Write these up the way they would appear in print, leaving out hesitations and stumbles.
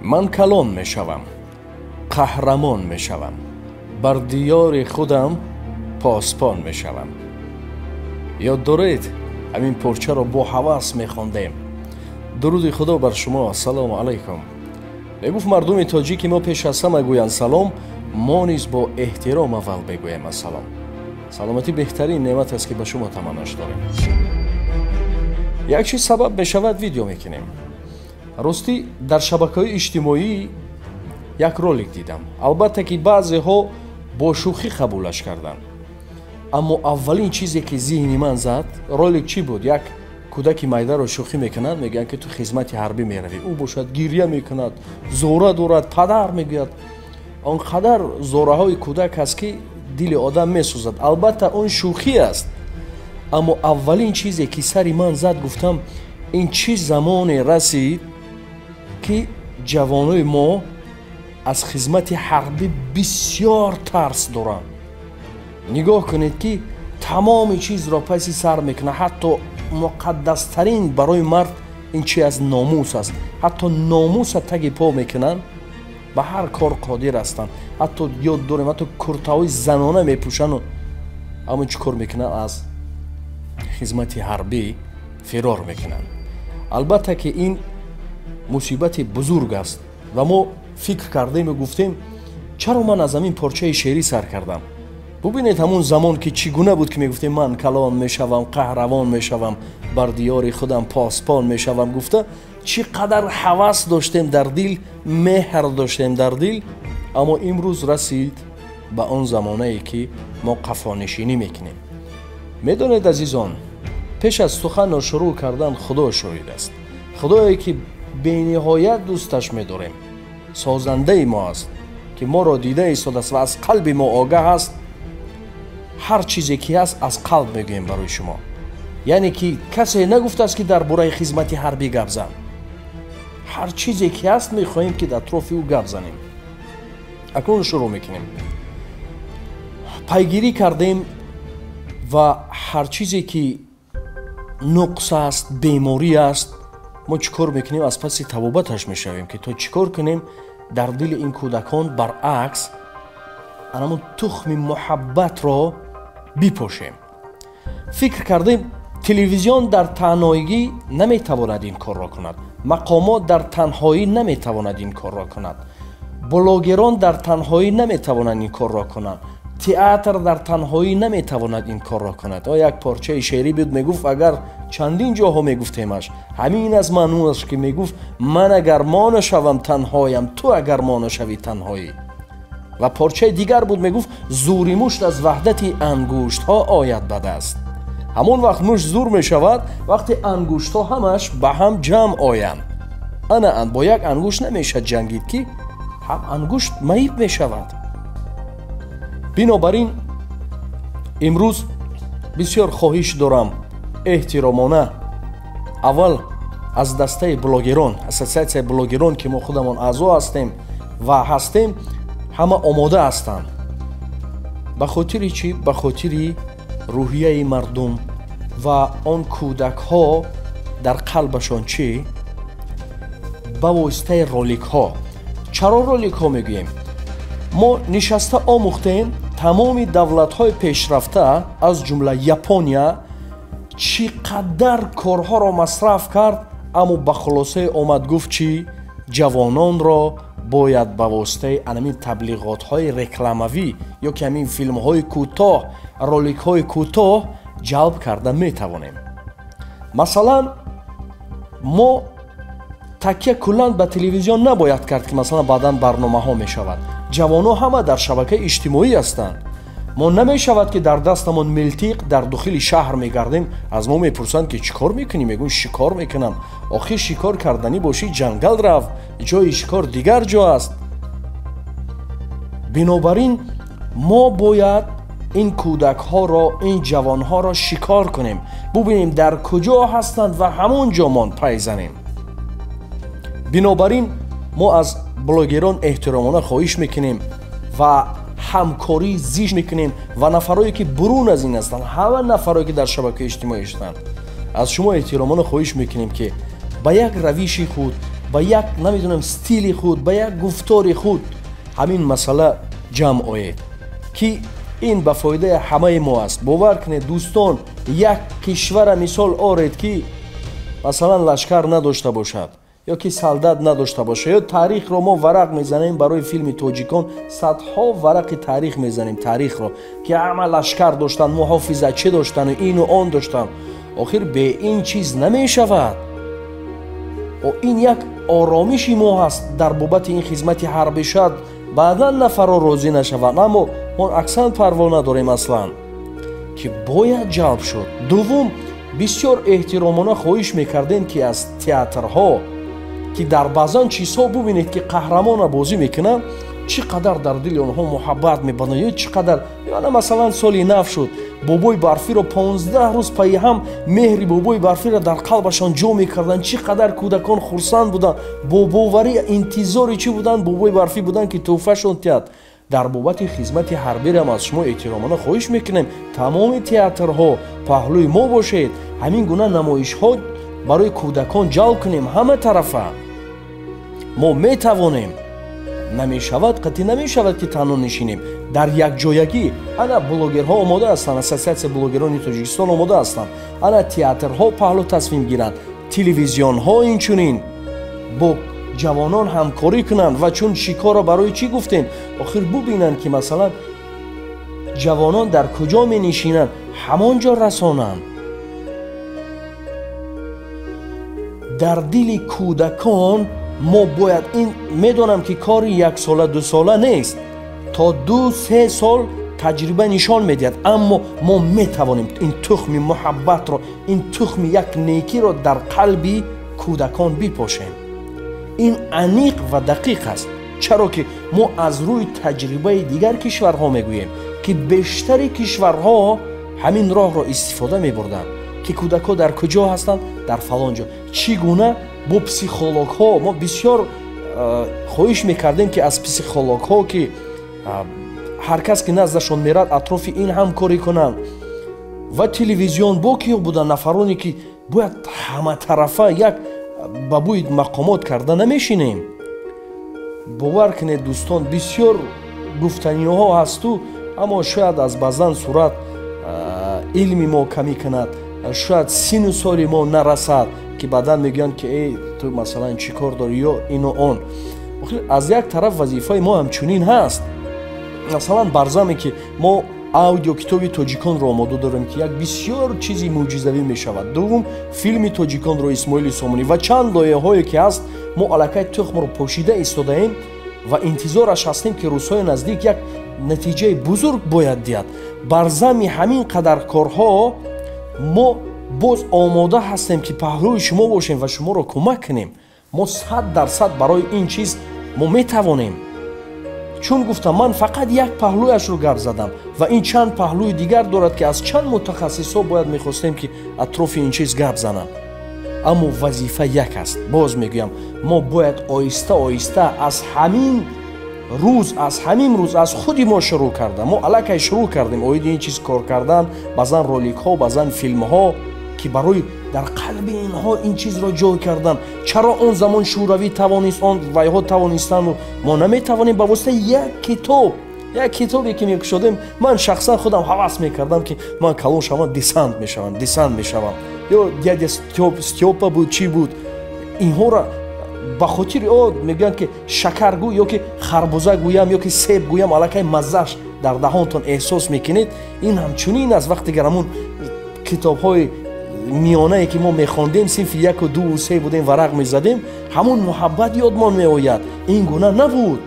من کلان می شوم، قهرمان می شوم، بر دیار خودم پاسبان می شوم. یاد دارید همین پرچه را با حواس می خواندیم. درود خدا بر شما. سلام علیکم. میگفت مردم تاجیکی ما پیش از همه گویند سلام، ما نیز با احترام اول بگوییم سلام. سلامتی بهترین نعمت است که به شما تمناش داریم. یک چیز سبب می شود ویدیو میکنیم. راستی در شبکه‌های اجتماعی یک رولик دیدم. البته که بعضی ها با شوخی قبولش کردند. اما اولین چیزی که ذهن من زد رولик چی بود؟ یک کودک مایده رو شوخی میکنند، میگن که تو خدمت حربی میروی. او باشد گریه میکند، زوره دارد، پدر میگوید. آنقدر زوره های کودک است که دل آدم میسوزد. البته اون شوخی است. اما اولین چیزی که سری من زد گفتم این چه زمانی رسید که جوانای ما از خدمت حربی بسیار ترس دارند. نگاه کنید که تمام چیز را پس سر میکنه. حتی مقدسترین برای مرد این چی از ناموس است. حتی ناموس تگ پا میکنن، به هر کار قادر هستند. حتی یاد داریم حتی کرتاهای زنانه میپوشن. اما چی کار میکنن؟ از خدمت حربی فرار میکنن. البته که این مصیبت بزرگ است و ما فکر کردیم و گفتیم چرا من از همین پارچه شعری سر کردم. ببینید همون زمان که چگونه بود که میگفتیم من کلان میشوم، قهرمان میشوم، بر دیار خودم پاسبان میشوم. گفته چقدر هوس داشتیم در دل، مهر داشتیم در دل. اما امروز رسید به اون زمانه‌ای که ما قفانشینی میکنیم. میدونید عزیزان، پیش از سخن شروع کردن خدا شاهد است. خدایی که بی‌نهایت دوستش می‌داریم، سازنده ما است که ما را دیده ایستاده است و از قلب ما آگاه است. هر چیزی که هست از قلب میگوییم برای شما. یعنی که کسی نگفته است که در برای خدمت حربی گپ زن. هر چیزی که هست میخواهیم که در اطراف او گپ زنیم. اکنون شروع میکنیم. پیگیری کردیم و هر چیزی که نقص است، بیماری است، ما چیکار میکنیم؟ از پس توبتش میشویم که تا چیکار کنیم در دل این کودکان برعکس همون تخم محبت را بپوشیم. فکر کردیم تلویزیون در تنهایی نمیتواند این کار را کند، مقامات در تنهایی نمیتواند این کار را کند، بلاگران در تنهایی نمیتوانند این کار را کنند، تئاتر در تنهایی نمیتواند این کار را کند. یک پارچه شعری بود میگفت، اگر چندین جاها میگفتیمش، همین از معنوش که میگفت من اگر ما نشوم تنهایم، تو اگر ما نشوی تنهایی. و پارچه دیگر بود میگفت زوری مشت از وحدت انگشت ها آید به دست. همون وقت مشت زور میشود وقتی انگشت ها همش به هم جمع آیند. انا با یک انگشت نمیشه جنگید که هم انگشت معیب میشود. بنابراین امروز بسیار خواهش دارم احترامانه اول از دسته بلاگران، اساسیت بلاگران که ما خودمان اعضا هستیم و هستیم، همه آماده هستند. به خاطر چی؟ به خاطر روحیه مردم و آن کودک ها در قلبشان چی؟ به واسطه رولیک ها. چرا رولیک ها میگوییم؟ ما نشسته آموختیم تمام دولت های پیشرفته از جمله یپونیا چقدر کارها را مصرف کرد، اما به خلاصه آمد گفت چی؟ جوانان را باید به واسطه همین تبلیغات های رکلاموی یا که همین فیلم های کوتاه، رولیک های کوتاه جلب کرده میتوانیم. مثلا ما تکیه کلان به تلویزیون نباید کرد که مثلا بعداً برنامه ها می شود. جوان ها همه در شبکه اجتماعی هستند. ما نمی شود که در دستمان ملتیق در داخل شهر می گردیم، از ما می پرسند که چیکار میکنی؟ میگویم شکار میکنم. آخه شکار کردنی باشی جنگل رفت، جای شکار دیگر جا است. بنابراین ما باید این کودک ها را، این جوان ها را شکار کنیم، ببینیم در کجا هستند و همون جامان پی زنیم. بنابراین ما از بلاگران احترامانه خواهش میکنیم و همکاری زیش میکنیم و نفرایی که برون از این هستند، همه نفرایی که در شبکه اجتماعی هستند، از شما احترامانه خواهش میکنیم که به یک روش خود، ба як намедонам стили худ, ба як гуфтори худ ҳамин масъала ҷамъ оед ки ин ба фоидаи ҳамаи мо аст. бовар кунед дӯстон, як кишвара мисол оред ки масалан лашкар надошта бошад ё ки солдат надошта бошад, ё таърихро мо варақ мезанем барои филми тоҷикон, садҳо варақи таърих мезанем, таърихро ки ҳама лашкар доштанд, муҳофизатчӣ доштанд, ину он доштанд. охир бе ин чиз намешавад. ин як оромиши мо ҳаст дар бобати ин хизмати ҳарбӣ. шояд баъдан нафаро розӣ нашаванд, аммо мо аксан парво надорем аслан ки бояд ҷалб шуд. дуввум, бисёр эҳтиромона хоҳиш мекардем ки аз театрҳо ки дар баъзан чизҳо бубинед ки қаҳрамона бозӣ мекунанд, чӣ қадар дар дили онҳо муҳаббат мебандад, ё чӣ қадар, ёна масалан соли нав шуд, бобои барфиро 15 рӯз пайи ҳам меҳри бобои барфиро дар қалбашон ҷо мекарданд. чӣ қадар кӯдакон хурсанд буданд, бо боварӣ интизори чӣ буданд, бобои барфӣ буданд ки тӯҳфашон тиҳад. дар бобати хизмати ҳарбирам аз шумо эҳтиромона хоҳиш мекунем тамоми театрҳо паҳлӯи мо бошед, ҳамин гуна намоишҳо барои кӯдакон ҷалб кунем ҳама тарафа. мо метавонем. намешавад, қатъӣ намешавад ки танҳо нишинем дар якҷоягӣ. ана блогерҳо омода ҳастанд, ассотсиатсия блогерони тоҷикистон омода ҳастанд, ана театрҳо паҳлӯ тасвим гиранд, телевизионҳо инчунин бо ҷавонон ҳамкорӣ кунанд. ва чун шикорро барои чӣ гуфтем? охир бубинанд ки масалан ҷавонон дар куҷо менишинанд, ҳамон ҷо расонанд. дар дили кӯдакон мо бояд ин, медонам ки кори яксола дусола нест, то 2-3 сол таҷриба нишон медиҳад, аммо мо метавонем ин тухми муҳаббатро, ин тухми як некиро дар қалби кӯдакон бипошем. ин аниқ ва дақиқ аст. чаро ки мо аз рӯи таҷрибаи дигар кишварҳо мегӯем ки бештари кишварҳо ҳамин роҳро истифода мебурданд ки кӯдакҳо дар куҷо ҳастанд, дар фалон ҷо. чӣ гуна бо психологҳо мо бисёр хоҳиш мекардем ки аз психологҳо ки ҳар кас ки наздашон мерад атрофи ин ҳамкорӣ кунанд ва телевизион бо киё буданд нафароне ки бояд ҳаматарафа як ба бӯи мақомот карда намешинем. бовар кунед дӯстон, бисёр гуфтаниҳо ҳасту, аммо шояд аз баъзан сурат илми мо камӣ кунад, шояд сину соли мо нарасад ки баъдан мегӯянд ки эй ту масалан чӣ кор дорӣ ё ину он. аз як тараф вазифаи мо ҳамчунин ҳаст. масалан барзаме ки мо аудио китоби тоҷиконро омода дорем ки як бисёр чизи мӯъҷизавӣ мешавад. дуввум, филми тоҷиконро исмоили сомонӣ ва чанд лоиҳаҳое ки ҳаст, мо аллакай тухмро пошида истодаем ва интизораш ҳастем ки рӯзҳои наздик як натиҷаи бузург бояд диҳад. бар зами ҳамин қадар корҳо мо боз омода ҳастем ки паҳлӯи шумо бошем ва шуморо кӯмак кунем. мо 100% барои ин чиз мо метавонем. чун гуфтам, ман фақат як паҳлӯяшро гап задам ва ин чанд паҳлӯи дигар дорад ки аз чанд мутахассисҳо бояд мехостем ки атрофи ин чиз гап зананд. аммо вазифа як аст. боз мегӯям, мо бояд оҳиста оҳиста аз ҳамин рӯз аз худи мо шурӯъ карда. мо аллакай шурӯъ кардем оиди ин чиз кор кардан, баъзан роликҳо, баъзан филмҳо ки барои дар қалби инҳо ин чизро ҷой кардан. чаро он замон шӯравӣ тавонист, он вайҳо тавонистану мо наметавонем ба воситаи як китобе ки мекушодем. ман шахсан худам ҳавас мекардам ки ман калон шавам, десант мешавам ё дядя Стёпа буд, чӣ буд, инҳоро ба хотири мегӯянд ки шакаргӯ ё ки харбуза гӯям ё ки себ гӯям, аллакай маззаш дар даҳонтон эҳсос мекунед. ин ҳамчунин аст. вақте гарамун китобҳои миёнае ки мо мехондем, синфи 1, 2, 3 будем, варақ мезадем, ҳамун муҳаббат ёдмон меояд. ин гуна набуд.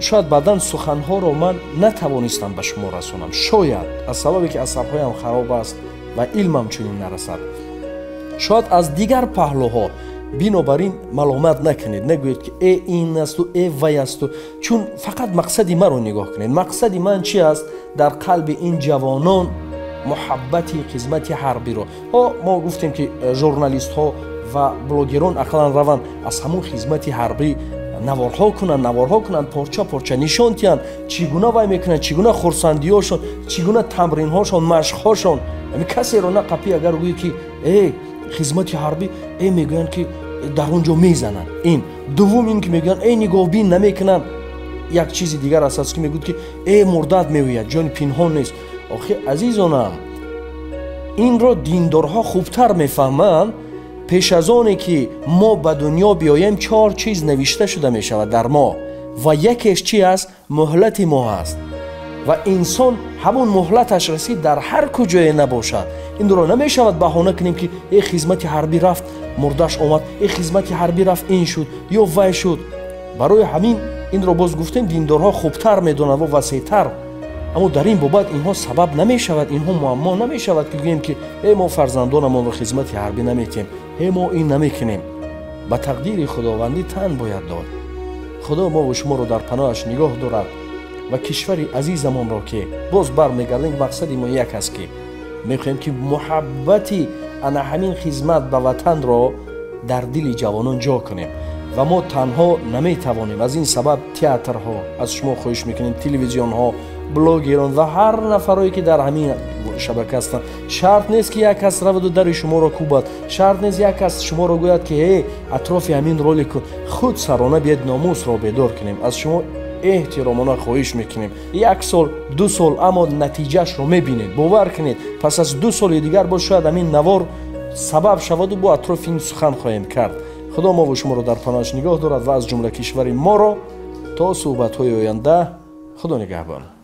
шояд баъдан суханҳоро ман натавонистам ба шумо расонам. шояд аз сабабе ки асабҳоям хароб аст ва илмам чунин нарасад. шояд аз дигар паҳлӯҳо. бинобар ин маломат накунед, нагӯед ки ин асту вай асту, чун фақат мақсади маро нигоҳ кунед. мақсади ман чӣ аст? дар қалби ин ҷавонон муҳаббати хизмати ҳарбиро. мо гуфтем ки журналистҳо ва блогерон ақлан раванд аз ҳамун хизмати ҳарбӣ наворҳо кунанд, порча порча нишон диҳанд, чӣ гуна вай мекунанд, чӣ гуна хурсандиҳошон, чӣ гуна тамринҳошон, машқҳошон. Касеро на қапӣ агар гӯӣ ки хизмати ҳарбӣ мегӯянд ки дар он ҷо мезананд. Ин дуввум ин ки мегӯянд нигоҳбин намекунанд. Як чизи дигар аст ки мегӯяд ки мурдат меояд, ҷони пинҳон нест. охи азизонам, инро диндорҳо хубтар мефаҳманд. пеш аз оне ки мо ба дунё биёем 4 чиз навишта шуда мешавад дар мо ва якеш чӣ аст? муҳлати мо аст. ва инсон ҳамон муҳлаташ расид дар ҳар куҷое набошад. инро намешавад баҳона кунем ки хизмати ҳарбӣ рафт, мурдаш омад, хизмати ҳарбӣ рафт, ин шуд ё вай шуд. барои ҳамин инро боз гуфтем диндорҳо хубтар медонанд ва васеътар. аммо дар ин бобат инҳо сабаб намешавад, инҳо муаммо намешавад ки гӯем ки мо фарзандонамонро хизмати ҳарбӣ наметиҳем, мо ин намекунем. ба тақдири худовандӣ тан бояд дод. худо мо ва шуморо дар паноҳаш нигоҳ дорад ва кишвари азизамонро ки боз бармегардем, мақсади мо як аст ки мехоҳем ки муҳаббати ана ҳамин хизмат ба ватанро дар дили ҷавонон ҷо кунем. ва мо танҳо наметавонем. аз ин сабаб театрҳо аз шумо хоҳиш мекунем, телевизионҳо, блогерон ва ҳар нафарое ки дар ҳамин шабака ҳастанд, шарт нест ки як кас раваду дари шуморо кӯбад, шарт нест як кас шуморо гӯяд ки атрофи ҳамин ролику худ сарона биед номусро бедор кунем. аз шумо эҳтиромона хоҳиш мекунем. 1 сол 2 сол аммо натиҷаашро мебинед. бовар кунед, пас аз 2 соли дигар боз шояд ҳамин навор сабаб шаваду бо атрофи ин сухан хоҳем кард. худо мо ва шуморо дар паноҳаш нигоҳ дорад ва аз ҷумла кишвари моро то суҳбатҳои оянда худо нигаҳбон.